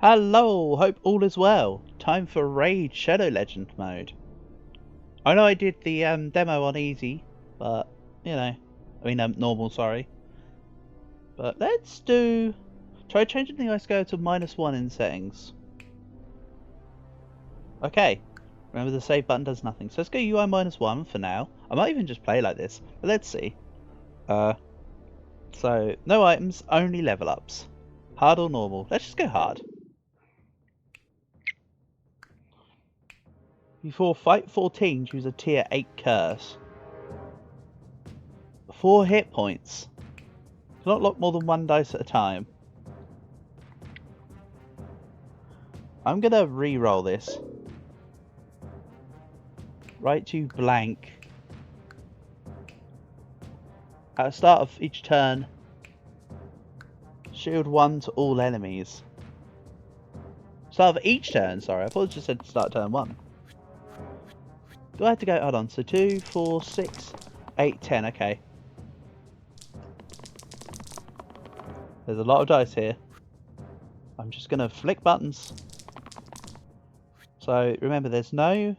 Hello, hope all is well. Time for Raid Shadow Legend mode. I know I did the demo on easy, but normal, sorry. But let's try changing the ice scale to -1 in settings. Okay, remember the save button does nothing, so let's go UI -1 for now. I might even just play like this, but let's see. So no items, only level ups. Hard or normal? Let's just go hard. Before fight 14, choose a tier 8 curse. 4 hit points. Cannot lock more than 1 dice at a time. I'm gonna re-roll this. Right to blank. At the start of each turn, shield 1 to all enemies. Start of each turn, sorry, I thought it just said start turn 1. Do I have to go, hold on, so 2, 4, 6, 8, 10, okay. There's a lot of dice here. I'm just gonna flick buttons. So remember, there's no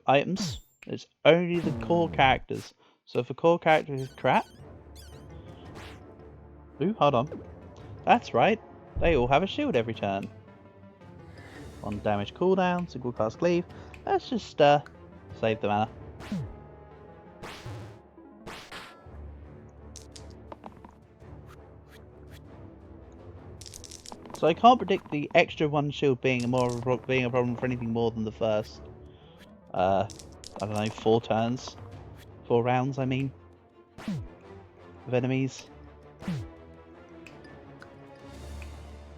items. It's only the core characters. So if a core character is crap, ooh, hold on. That's right. They all have a shield every turn. 1 damage cooldown, single cast cleave. Let's just save the mana. So I can't predict the extra 1 shield being a problem for anything more than the first. I don't know, 4 turns, 4 rounds. I mean, of enemies.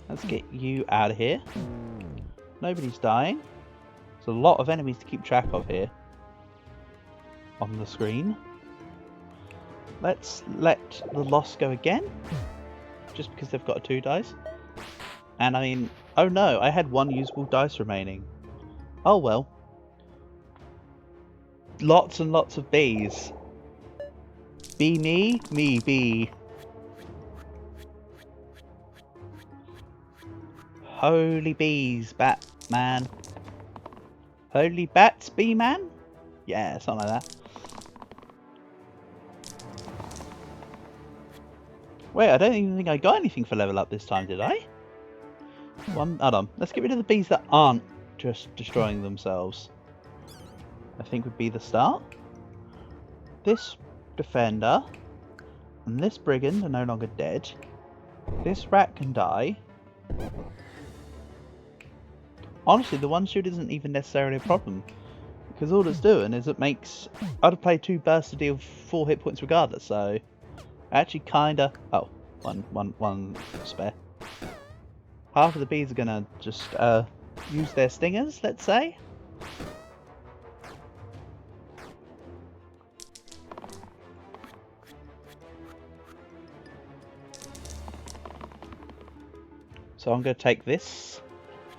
Let's get you out of here. Nobody's dying. There's a lot of enemies to keep track of here on the screen. Let's let the loss go again, just because they've got a 2 dice. And I mean, oh no, I had 1 usable dice remaining. Oh well. Lots and lots of bees. Be me, me be. Holy bees, Batman. Holy bats, bee man? Yeah, something like that. Wait, I don't even think I got anything for level up this time, did I? Hold on. Let's get rid of the bees that aren't just destroying themselves. I think would be the start. This defender and this brigand are no longer dead. This rat can die. Honestly, the 1 shield isn't even necessarily a problem, because all it's doing is it makes I'd have played 2 bursts to deal 4 hit points regardless. So actually, kinda. Oh, one spare. Half of the bees are gonna just use their stingers, let's say. So I'm going to take this.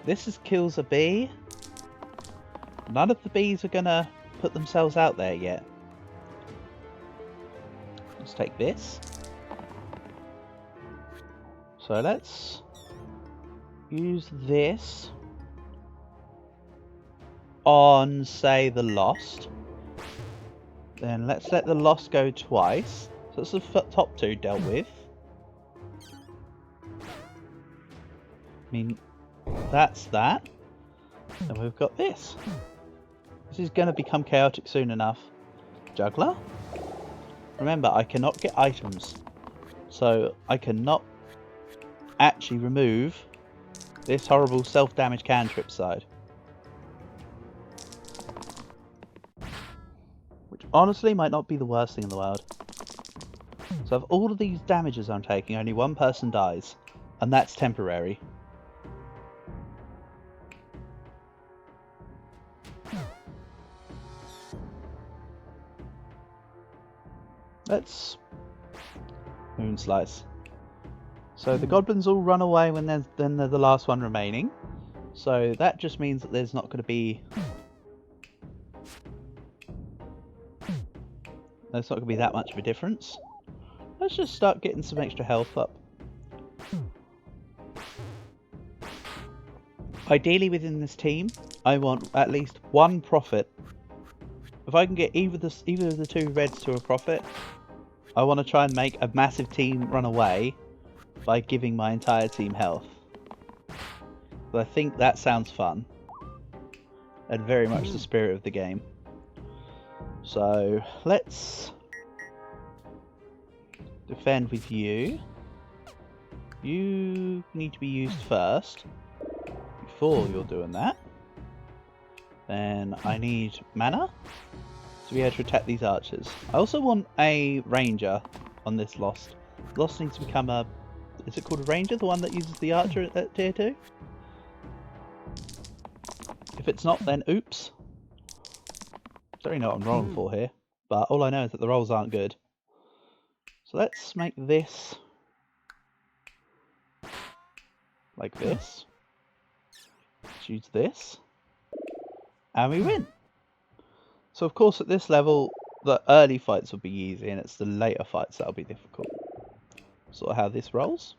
This kills a bee. None of the bees are going to put themselves out there yet. Let's take this. So let's use this on, say, the Lost. Then let's let the Lost go twice. So that's the top 2 dealt with. I mean, that's that. And we've got this. This is going to become chaotic soon enough. Juggler? Remember, I cannot get items. So I cannot actually remove this horrible self-damage cantrip side. Which honestly might not be the worst thing in the world. So of all of these damages I'm taking, only 1 person dies. And that's temporary. Let's moon slice. So the goblins all run away when they're the last one remaining. So that just means that there's not going to be that much of a difference. Let's just start getting some extra health up. Ideally within this team, I want at least one prophet. If I can get either of the two reds to a prophet, I want to try and make a massive team run away by giving my entire team health. But I think that sounds fun. And very much the spirit of the game. So let's defend with you. You need to be used first. Before you're doing that. Then I need mana to be able to attack these archers. I also want a ranger on this Lost. Lost needs to become a... Is it called a ranger? The one that uses the archer at tier 2? If it's not, then oops. Don't really know what I'm rolling for here. But all I know is that the rolls aren't good. So let's make this like this. Let's use this. And we win. So of course at this level, the early fights will be easy and it's the later fights that'll be difficult. Sort of how this rolls.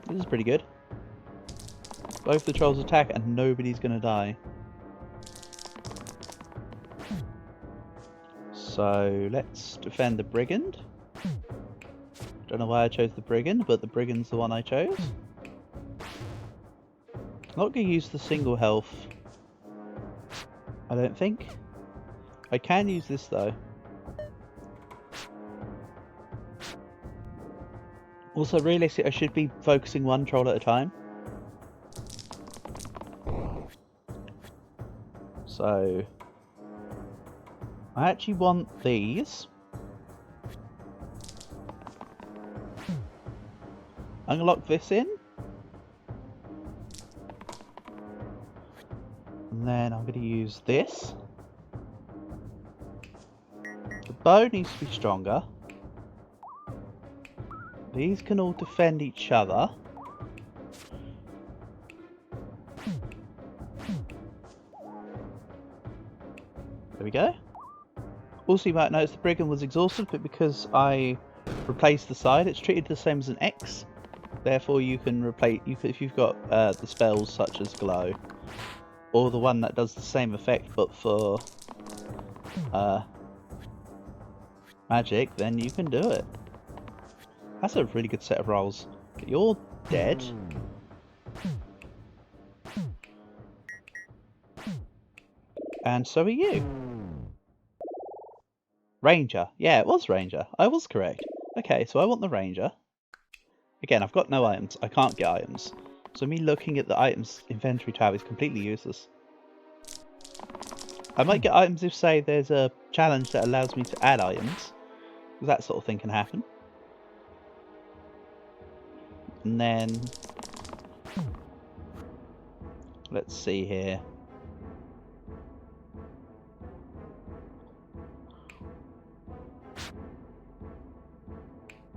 This is pretty good. Both the trolls attack and nobody's gonna die. So let's defend the brigand. Don't know why I chose the brigand, but the brigand's the one I chose. I'm not going to use the single health, I don't think. I can use this though. Also, realistically, I should be focusing one troll at a time. So, I actually want these. I'm going to lock this in. And then I'm going to use this. The bow needs to be stronger. These can all defend each other. There we go. Also, you might notice the brigand was exhausted, but because I replaced the side, it's treated the same as an X. Therefore, you can replace if you've got the spells such as glow, or the one that does the same effect but for magic, then you can do it. That's a really good set of rolls. But you're dead. And so are you. Ranger. Yeah, it was Ranger. I was correct. Okay, so I want the Ranger. Again, I've got no items. I can't get items. So me looking at the items inventory tab is completely useless. I might get items if, say, there's a challenge that allows me to add items. That sort of thing can happen. And then... let's see here.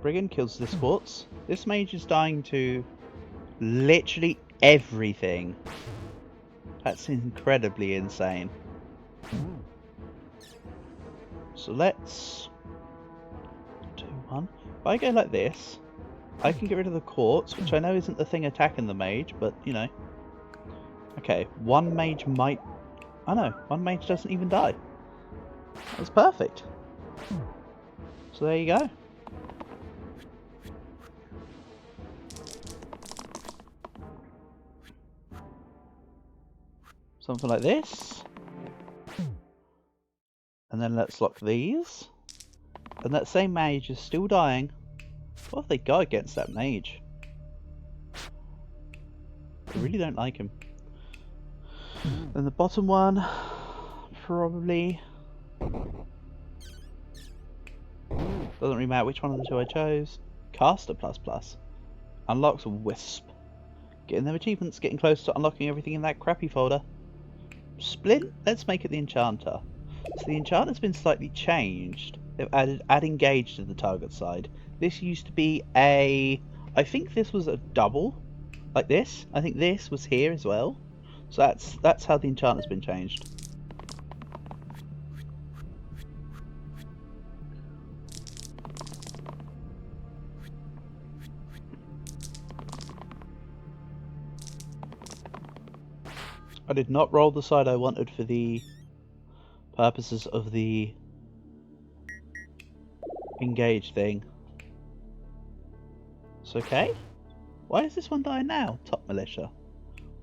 Brigand kills this quartz. This mage is dying to literally everything. That's incredibly insane. So let's do one. If I go like this, I can get rid of the quartz, which I know isn't the thing attacking the mage, but you know. Okay, one mage might... I know, one mage doesn't even die. That's perfect. So there you go. Something like this. And then let's lock these. And that same mage is still dying. What have they got against that mage? I really don't like him. Then the bottom one, probably... doesn't really matter which one of the two I chose. Caster ++. Unlocks a Wisp. Getting them achievements, getting close to unlocking everything in that crappy folder. Splint, let's make it the Enchanter. So the Enchanter's been slightly changed. They've added Add Engage to the target side. This used to be a... I think this was a double, like this. I think this was here as well. So that's how the Enchanter's been changed. I did not roll the side I wanted for the purposes of the engage thing. It's okay. Why is this one dying now? Top militia.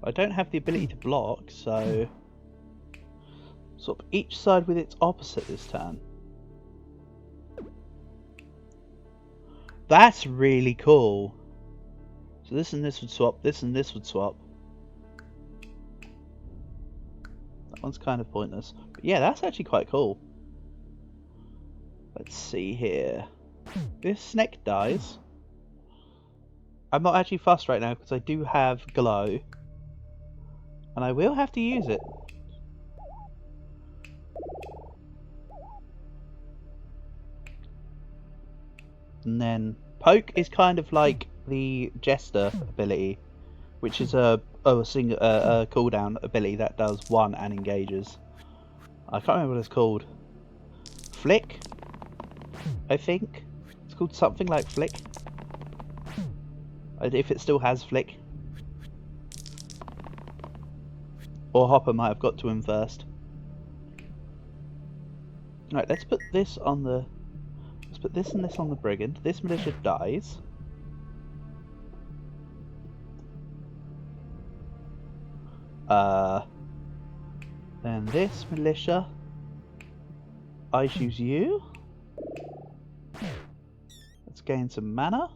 I don't have the ability to block, so swap each side with its opposite this turn. That's really cool. So this and this would swap, this and this would swap. That one's kind of pointless. But yeah, that's actually quite cool. Let's see here. This snake dies. I'm not actually fussed right now because I do have glow. And I will have to use it. And then poke is kind of like the jester ability, which is a cooldown ability that does one and engages. I can't remember what it's called. Flick, I think it's called something like Flick. If it still has Flick, or Hopper might have got to him first. Right, let's put this on the. Let's put this and this on the brigand. This militia dies. Then this militia. I choose you. Let's gain some mana.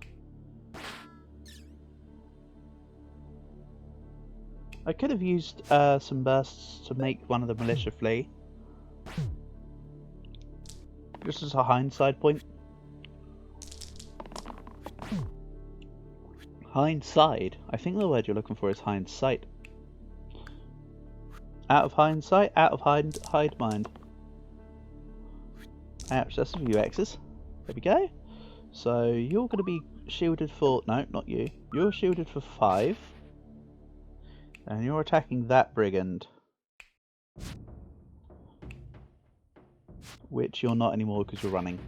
I could have used some bursts to make one of the militia flee. Just as a hindsight point. Hindsight? I think the word you're looking for is hindsight. Out of hindsight, out of hide mind. Ouch, that's a few X's. There we go. So you're going to be shielded for... No, not you. You're shielded for 5. And you're attacking that brigand. Which you're not anymore because you're running.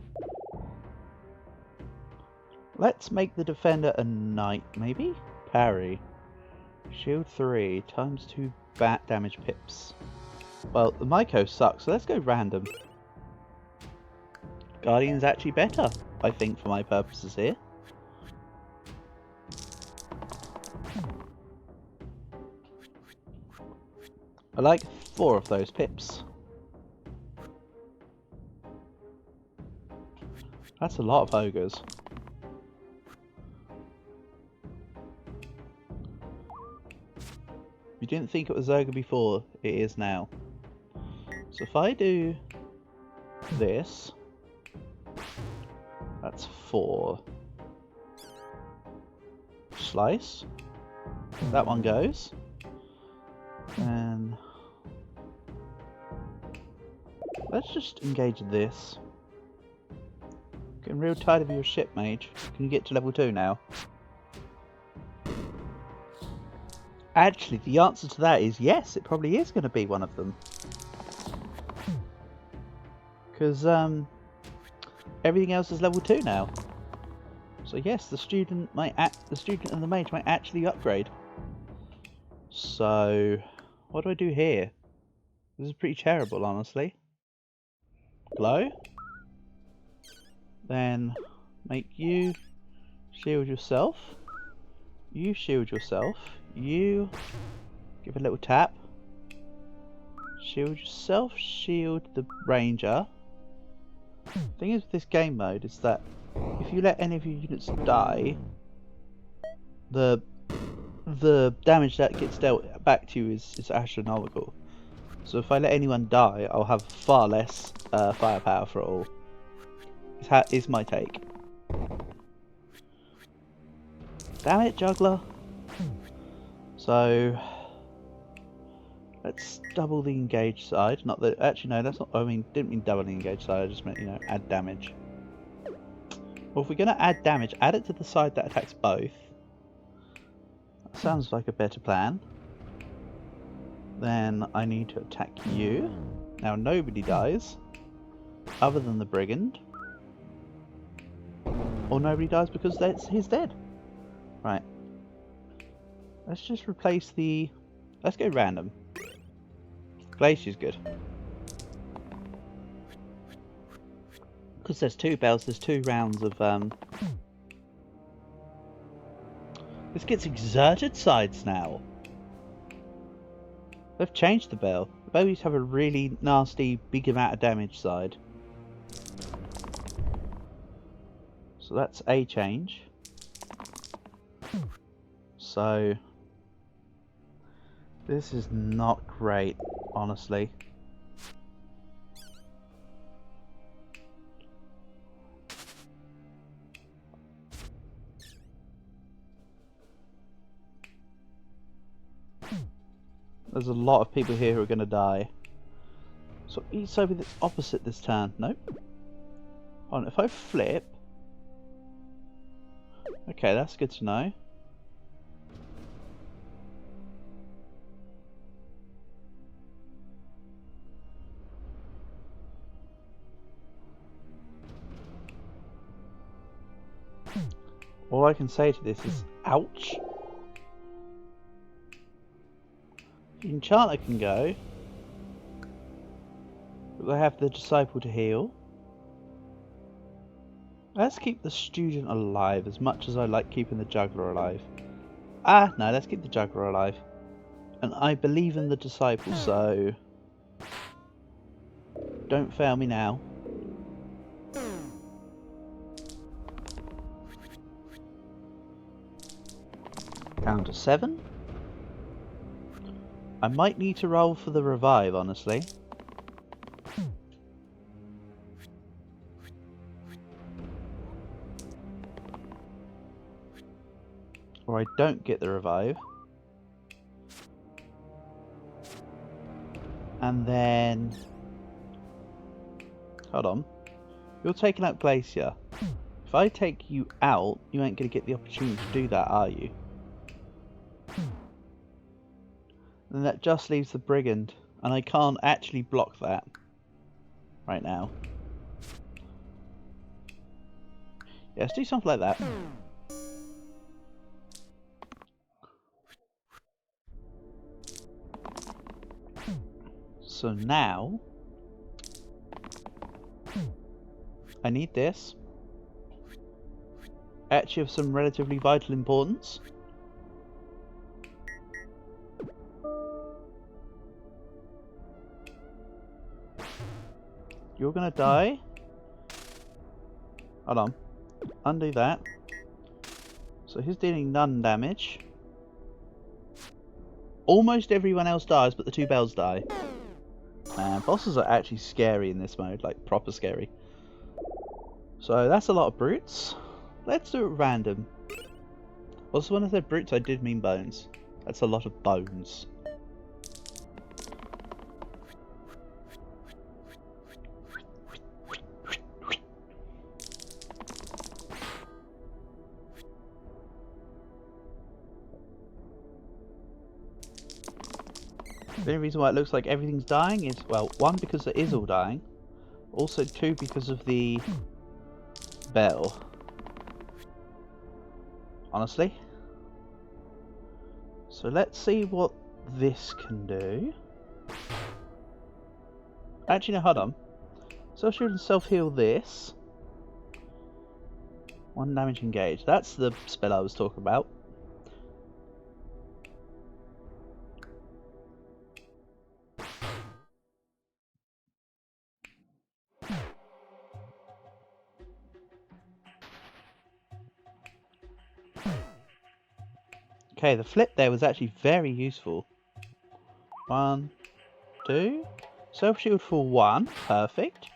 Let's make the defender a knight, maybe? Parry. Shield 3 times 2 bat damage pips. Well, the Myco sucks, so let's go random. Guardian's actually better, I think, for my purposes here. I like 4 of those pips. That's a lot of ogres. You didn't think it was ogre before, it is now. So if I do this, that's 4. Slice. That one goes. And let's just engage this. Getting real tired of your ship, mage. Can you get to level 2 now? Actually, the answer to that is yes, it probably is going to be one of them. Because everything else is level 2 now. So yes, the student and the mage might actually upgrade. So what do I do here? This is pretty terrible, honestly. Glow. Then make you shield yourself. You shield yourself. You give a little tap. Shield yourself. Shield the ranger. The thing is with this game mode is that if you let any of your units die, the damage that gets dealt back to you is astronomical. So if I let anyone die, I'll have far less firepower for it all. Is my take. Damn it, juggler. So let's double the engaged side. Not that actually no, that's not. I mean, didn't mean double the engaged side. I just meant, you know, add damage. Well, if we're gonna add damage, add it to the side that attacks both. That sounds like a better plan. Then I need to attack you. Now nobody dies, other than the brigand. Or nobody dies because he's dead. Right. Let's just replace the... Let's go random. Glacier's good. Because there's 2 bells, there's 2 rounds of This gets exerted sides now. They've changed the bell. The bell used to have a really nasty, big amount of damage side. So that's a change. So this is not great, honestly. There's a lot of people here who are going to die. So each over the opposite this turn. Nope. Hold on, if I flip... Okay, that's good to know. All I can say to this is, ouch. The enchanter can go. But I have the disciple to heal. Let's keep the student alive as much as I like keeping the juggler alive. Ah, no, let's keep the juggler alive. And I believe in the disciple, so... Don't fail me now. Down to 7. I might need to roll for the revive, honestly. Or I don't get the revive. And then... Hold on. You're taking out Glacier. If I take you out, you ain't going to get the opportunity to do that, are you? And that just leaves the Brigand. And I can't actually block that. Right now. Yeah, let's do something like that. So now... I need this. Actually of some relatively vital importance. You're gonna die. Hold on. Undo that. So he's dealing none damage. Almost everyone else dies, but the 2 bells die. Bosses are actually scary in this mode, like proper scary. So that's a lot of brutes. Let's do it random. Also, when I said brutes, I did mean bones. That's a lot of bones. The only reason why it looks like everything's dying is, well, 1, because it is all dying. Also 2, because of the bell. Honestly. So let's see what this can do. Actually, no, hold on. Self-shield and self-heal this. 1 damage engaged. That's the spell I was talking about. Okay, the flip there was actually very useful. 1, 2. Self-shield for 1. Perfect.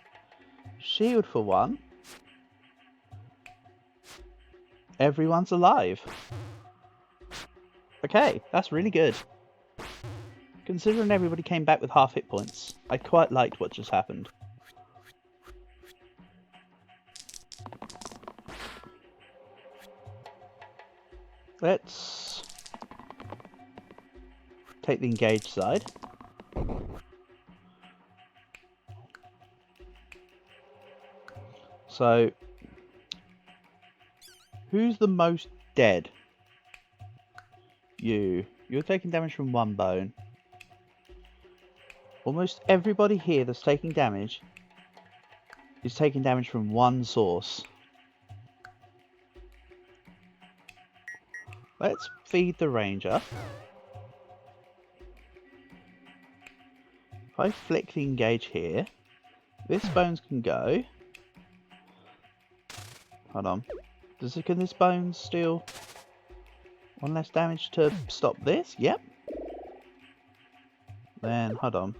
Shield for 1. Everyone's alive. Okay, that's really good. Considering everybody came back with half hit points, I quite liked what just happened. Let's take the engaged side. So, who's the most dead? You. You're taking damage from 1 bone. Almost everybody here that's taking damage is taking damage from one source. Let's feed the ranger. If I flick the engage here, this bones can go. Hold on. Can this bones steal one less damage to stop this? Yep. Then, hold on.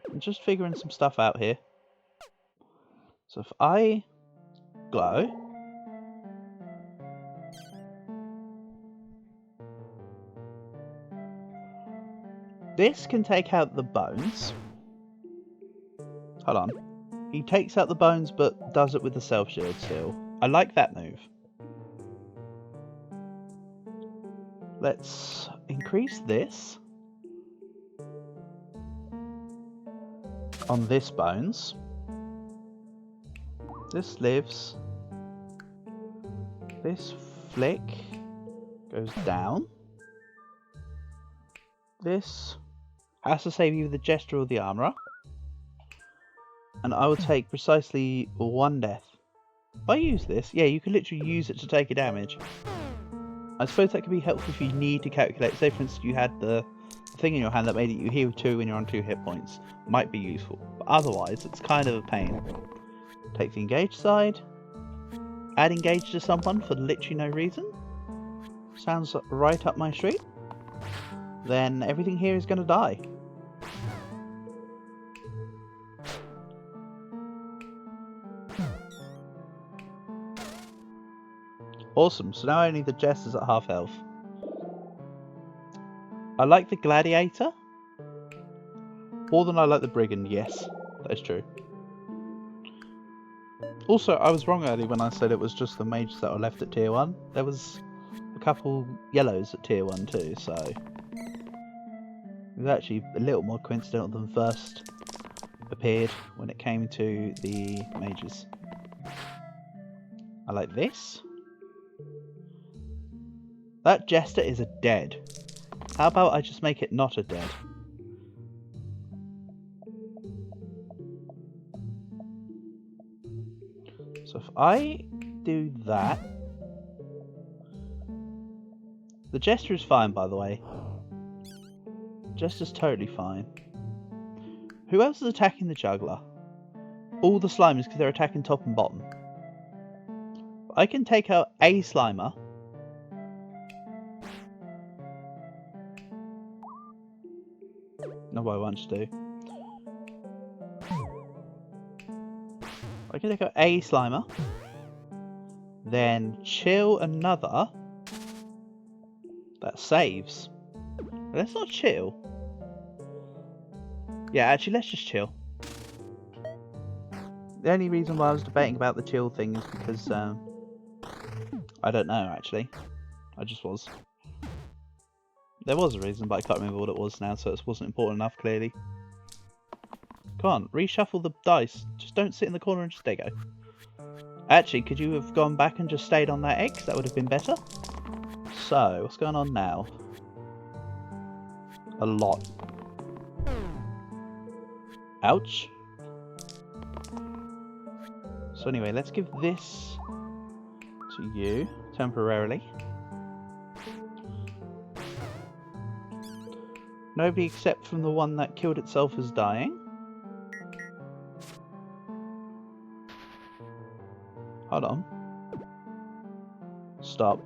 I'm just figuring some stuff out here. So if I glow, this can take out the bones. Hold on. He takes out the bones but does it with the self shield still. I like that move. Let's increase this on this bones. This lives. This flick goes down. This has to save either the Jester or the Armourer. And I will take precisely one death. If I use this, yeah, you can literally use it to take a damage. I suppose that could be helpful if you need to calculate. Say, for instance, you had the thing in your hand that made it you heal 2 when you're on 2 hit points. Might be useful. But otherwise, it's kind of a pain. Take the engage side. Add engage to someone for literally no reason. Sounds right up my street. Then everything here is going to die. Awesome, so now only the Jester's at half health. I like the Gladiator more than I like the Brigand, yes, that is true. Also, I was wrong earlier when I said it was just the mages that were left at tier 1. There was a couple yellows at tier 1 too, so it was actually a little more coincidental than first appeared when it came to the mages. I like this. That Jester is a dead. How about I just make it not a dead? So if I do that... The Jester is fine, by the way. Jester's totally fine. Who else is attacking the Juggler? All the Slimers, because they're attacking top and bottom. I can take out a Slimer. Not what I want to do. I can take out a Slimer. Then chill another. That saves. Let's not chill. Yeah, actually, let's just chill. The only reason why I was debating about the chill thing is because, I don't know, actually. I just was. There was a reason, but I can't remember what it was now, so it wasn't important enough, clearly. Come on, reshuffle the dice. Just don't sit in the corner and just there you go. Actually, could you have gone back and just stayed on that X? That would have been better. So, what's going on now? A lot. Ouch. So anyway, let's give this to you temporarily. Nobody except from the one that killed itself is dying. Hold on. Stop.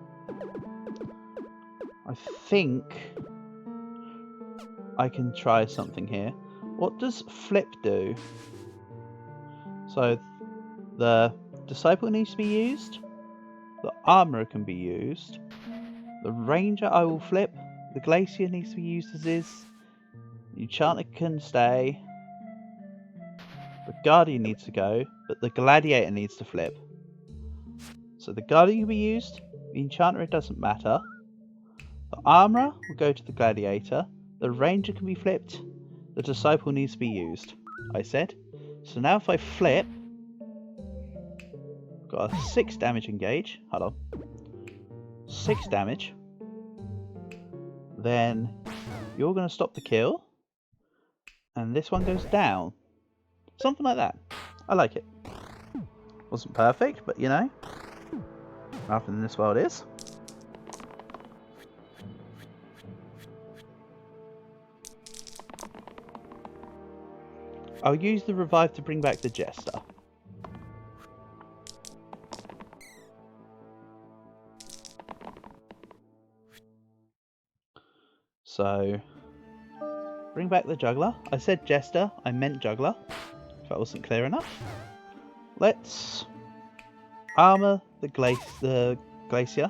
I think I can try something here. What does flip do? So the Disciple needs to be used. The Armourer can be used. The Ranger I will flip. The Glacier needs to be used as is. The Enchanter can stay. The Guardian needs to go, but the Gladiator needs to flip. So the Guardian can be used. The Enchanter, it doesn't matter. The Armourer will go to the Gladiator. The Ranger can be flipped. The Disciple needs to be used, I said. So now if I flip, I've got a 6 damage engage. Hold on. 6 damage. Then You're going to stop the kill. And this one goes down. Something like that. I like it. Wasn't perfect, but you know. Nothing in this world is. I'll use the revive to bring back the Jester. So, bring back the Juggler. I said Jester, I meant Juggler, if that wasn't clear enough. Let's armour the Glacier.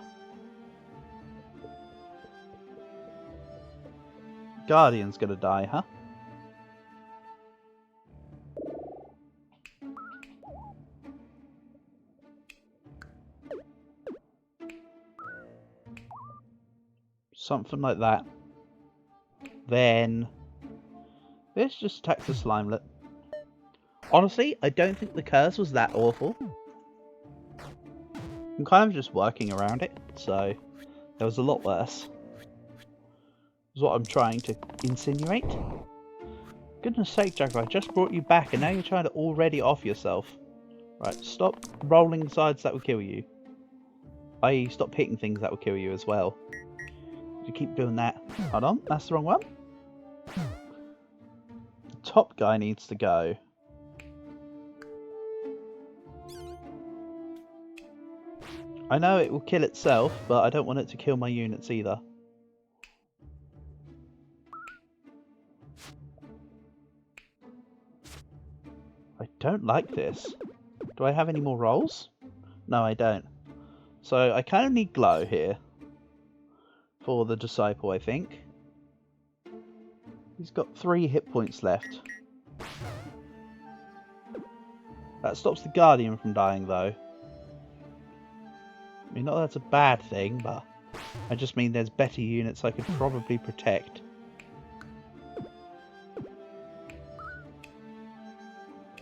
Guardian's gonna die, huh? Something like that. Then this just attacks the Slimelet. Honestly, I don't think the curse was that awful. I'm kind of just working around it, so there was a lot worse. Is what I'm trying to insinuate. Goodness sake, Juggler, I just brought you back and now you're trying to already off yourself. Right, stop rolling sides, that will kill you. I.e. stop hitting things that will kill you as well. You keep doing that. Hold on, that's the wrong one. The top guy needs to go. I know it will kill itself, but I don't want it to kill my units either. I don't like this. Do I have any more rolls? No, I don't. So I kind of need glow here. For the Disciple, I think. He's got 3 hit points left. That stops the Guardian from dying, though. I mean, not that that's a bad thing, but I just mean there's better units I could probably protect.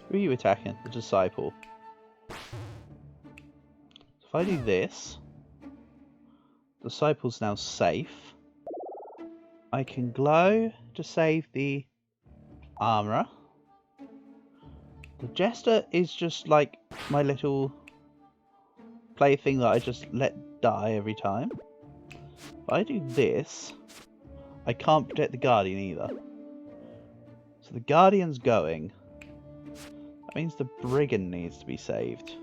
Who are you attacking? The Disciple. If I do this, Disciple's now safe. I can glow to save the Armourer. The Jester is just like my little plaything that I just let die every time. If I do this, I can't protect the Guardian either. So the Guardian's going. That means the Brigand needs to be saved.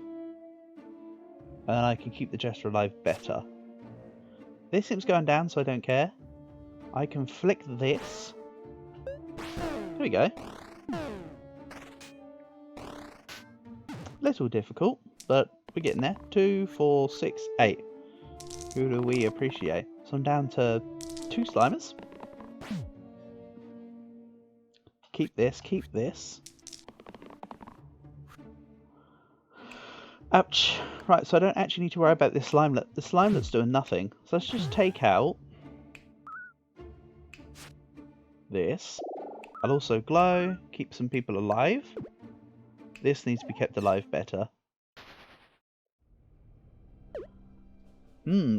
And I can keep the Jester alive better. This imp's going down, so I don't care. I can flick this. There we go. Little difficult, but we're getting there. 2, 4, 6, 8. Who do we appreciate? So I'm down to 2 Slimers. Keep this, keep this. Ouch. Right, so I don't actually need to worry about this Slimelet. The Slimelet's doing nothing. So let's just take out this. I'll also glow, keep some people alive. This needs to be kept alive better.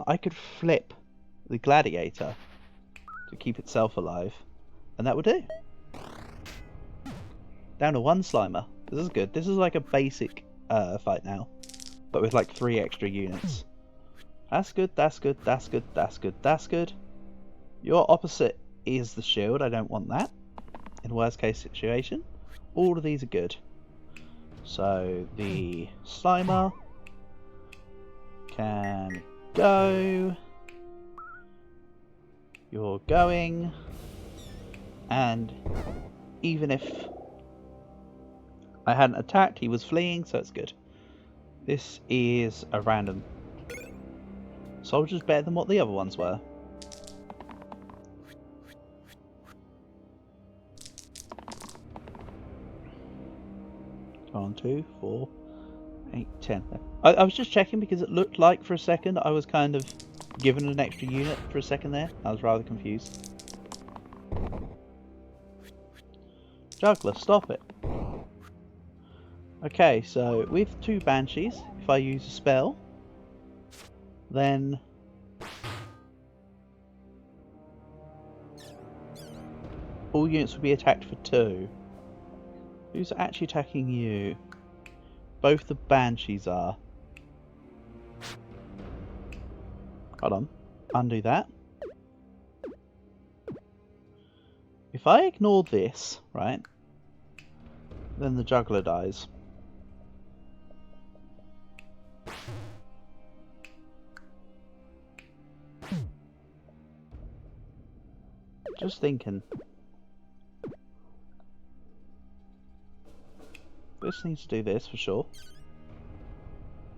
I could flip the Gladiator to keep itself alive. And that would do. Down to 1 Slimer. This is good. This is like a basic fight now. But with like 3 extra units. That's good, that's good, that's good, that's good, that's good. Your opposite is the shield. I don't want that. In worst case situation. All of these are good. So the Slimer can go. You're going. And even if I hadn't attacked, he was fleeing, so it's good. This is a random soldier's better than what the other ones were. On 2, 4, 8, 10. I was just checking because it looked like for a second I was kind of given an extra unit for a second there. I was rather confused. Juggler, stop it. Okay, so with 2 Banshees, if I use a spell, then all units will be attacked for 2. Who's actually attacking you? Both the Banshees are. Hold on. Undo that. If I ignore this, right, then the Juggler dies. Just thinking. This needs to do this for sure.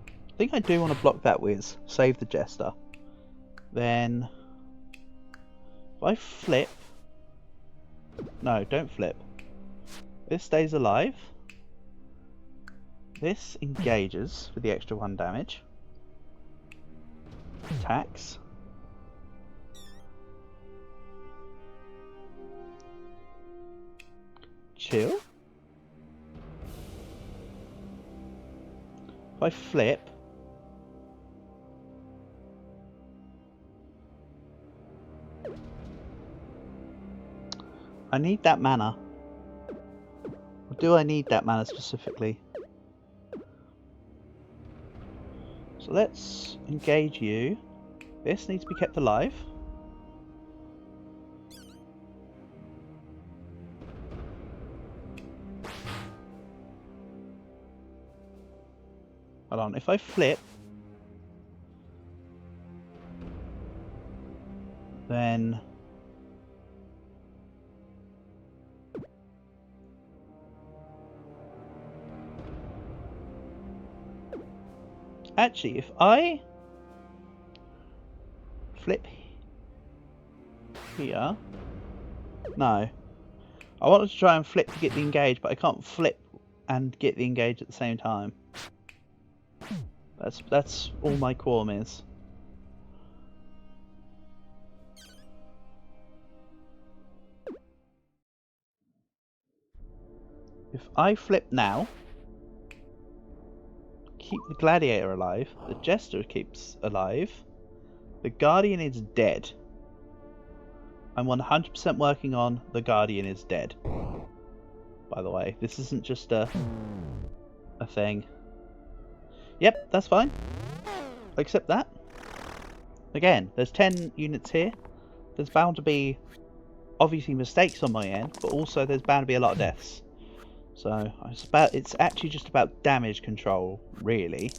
I think I do want to block that whiz. Save the Jester. Then if I flip. No, don't flip. This stays alive. This engages for the extra 1 damage. Attacks. Chill. If I flip. I need that mana. Or do I need that mana specifically? So let's engage you. This needs to be kept alive. Hold on, if I flip, then actually, if I flip here, no. I wanted to try and flip to get the engage, but I can't flip and get the engage at the same time. That's all my qualm is. If I flip now, keep the Gladiator alive, the Jester keeps alive, the Guardian is dead. I'm 100% working on the Guardian is dead. By the way, this isn't just a thing. Yep, that's fine. I accept that. Again, there's 10 units here. There's bound to be obviously mistakes on my end, but also there's bound to be a lot of deaths. So it's actually just about damage control, really.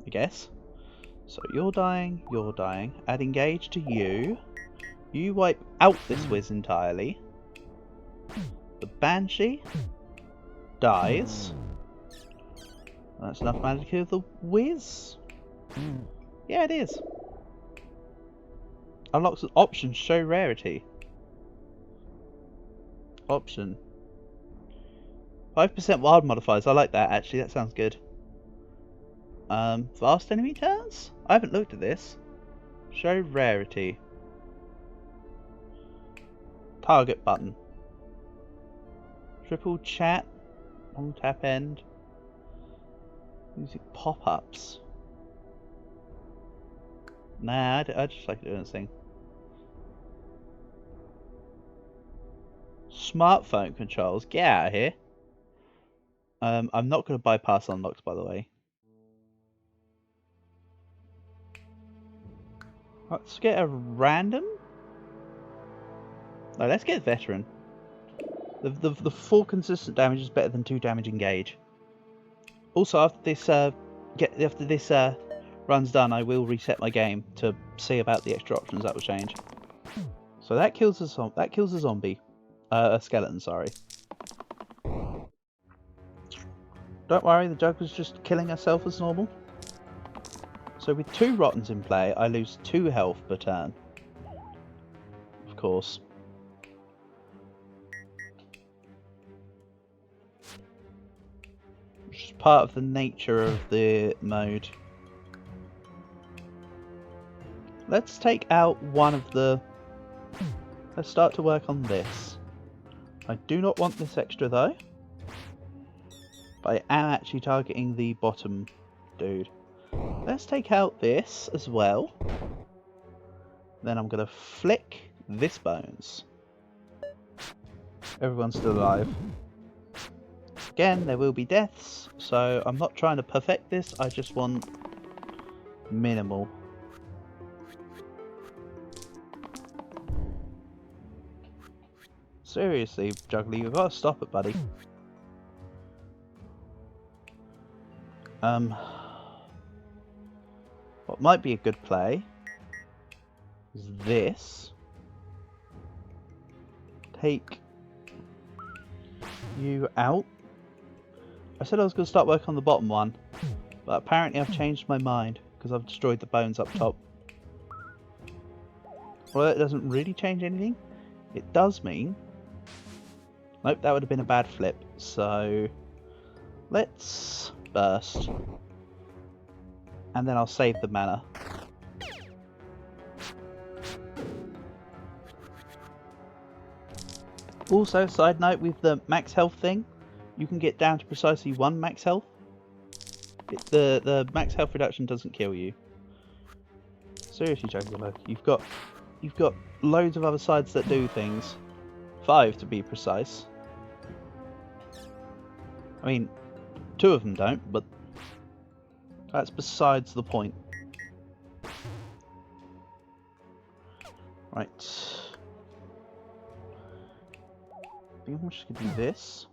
I guess. So you're dying, you're dying. Add engage to you. You wipe out this whiz entirely. The Banshee dies. That's enough mana to kill the whiz. Yeah, it is. Unlocks an option, show rarity. Option. 5% wild modifiers, I like that actually, that sounds good. Fast enemy turns? I haven't looked at this. Show rarity. Target button. Triple chat. Long tap end. Music pop-ups. Nah, I just like doing this thing. Smartphone controls. Get out of here. I'm not going to bypass unlocks, by the way. Let's get a random. No, let's get veteran. The 4 consistent damage is better than 2 damage engage. Also, after this run's done, I will reset my game to see about the extra options that will change. So that kills a zombie, a skeleton. Sorry. Don't worry, the Juggler's just killing herself as normal. So with 2 Rottens in play, I lose 2 health per turn. Of course. Which is part of the nature of the mode. Let's take out one of the... Let's start to work on this. I do not want this extra though. But I am actually targeting the bottom dude. Let's take out this as well. Then I'm going to flick this bones. Everyone's still alive. Again, there will be deaths, so I'm not trying to perfect this, I just want minimal. Seriously, Juggly, you've got to stop it, buddy. What might be a good play is this. Take you out. I said I was going to start work on the bottom one, but apparently I've changed my mind because I've destroyed the bones up top. Well, it doesn't really change anything. It does mean... Nope, that would have been a bad flip. So let's burst. And then I'll save the mana. Also, side note, with the max health thing, you can get down to precisely 1 max health. The max health reduction doesn't kill you. Seriously, Juggler, you've got loads of other sides that do things. 5 to be precise. I mean, 2 of them don't, but that's besides the point. Right. I think I'm just going to do this.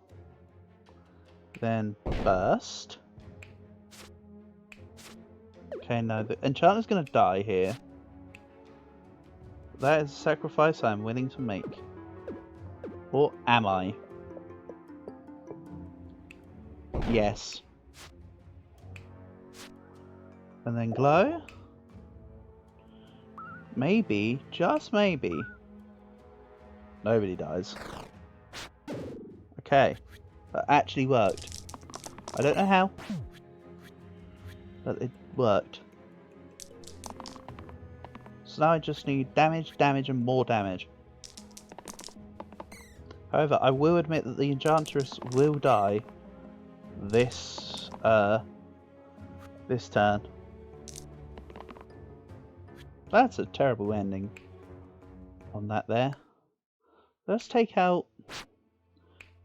Then burst. Okay, no, the enchanter's going to die here. That is a sacrifice I am willing to make. Or am I? Yes. And then glow? Maybe, just maybe, nobody dies. Okay, that actually worked. I don't know how, but it worked. So now I just need damage, damage, and more damage. However, I will admit that the Enchantress will die this turn. That's a terrible ending on that there. Let's take out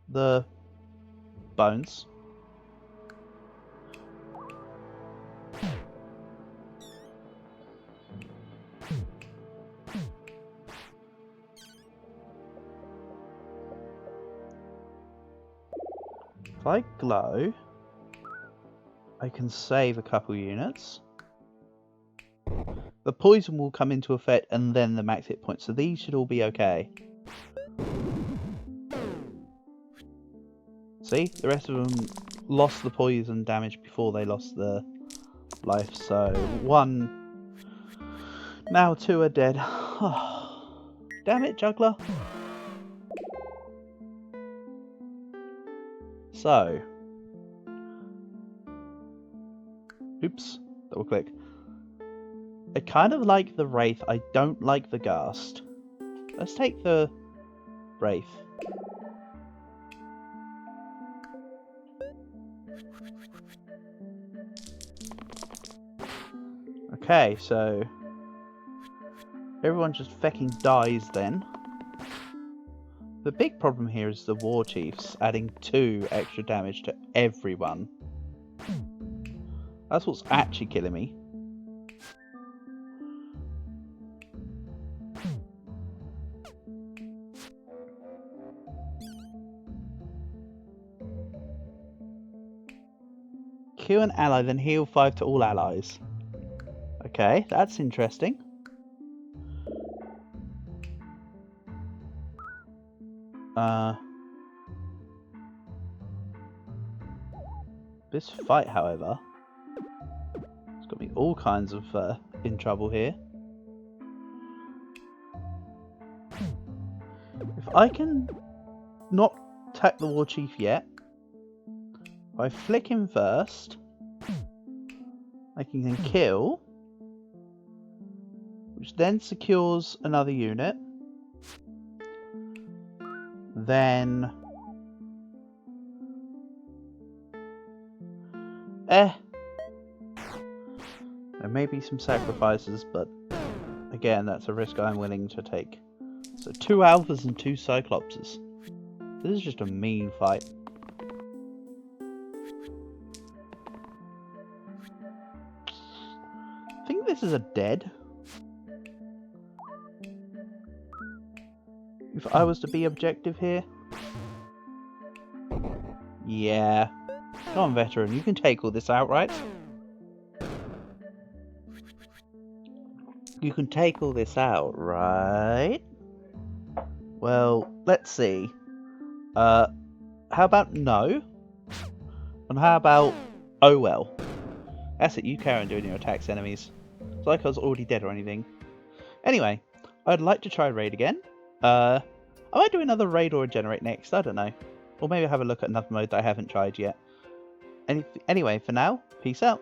the bones. If I glow, I can save a couple units. The poison will come into effect and then the max hit points, so these should all be okay. See, the rest of them lost the poison damage before they lost the life, so 1, now 2 are dead. Damn it, Juggler. So, oops, double click. I kind of like the Wraith, I don't like the Ghast. Let's take the Wraith. Okay, so everyone just fecking dies then. The big problem here is the War Chiefs adding 2 extra damage to everyone. That's what's actually killing me. Kill an ally, then heal 5 to all allies. Okay, that's interesting. This fight, however, has got me all kinds of in trouble here. If I can not attack the War Chief yet, if I flick him first, I can then kill, which then secures another unit. Then there may be some sacrifices, but again, that's a risk I'm willing to take. So 2 alphas and 2 cyclopses. This is just a mean fight. I think this is a dead. If I was to be objective here. Yeah. Come on, veteran, you can take all this outright. You can take all this out, right? Well, let's see. How about no? And how about oh well? That's it, you carry on doing your attacks, enemies. It's like I was already dead or anything. Anyway, I'd like to try raid again. I might do another raid or regenerate next, I don't know. Or maybe have a look at another mode that I haven't tried yet. Anyway, for now, peace out.